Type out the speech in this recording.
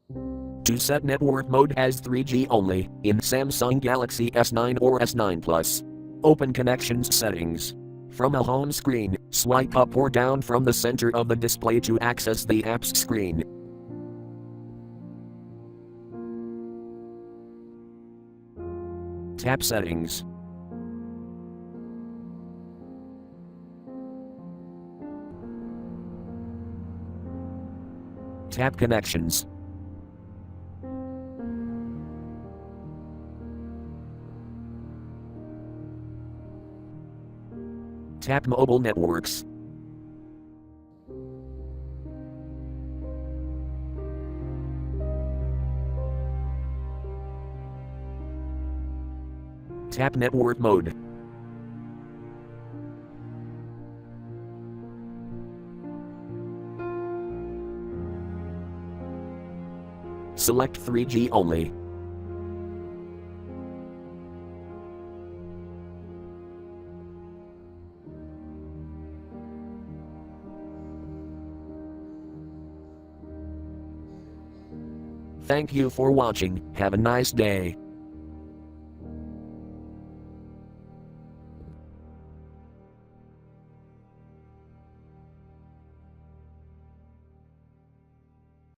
To set network mode as 3G only, in Samsung Galaxy S9 or S9 Plus. Open Connections Settings. From a home screen, swipe up or down from the center of the display to access the apps screen. Tap Settings. Tap Connections. Tap Mobile Networks. Tap Network Mode. Select 3G only. Thank you for watching. Have a nice day.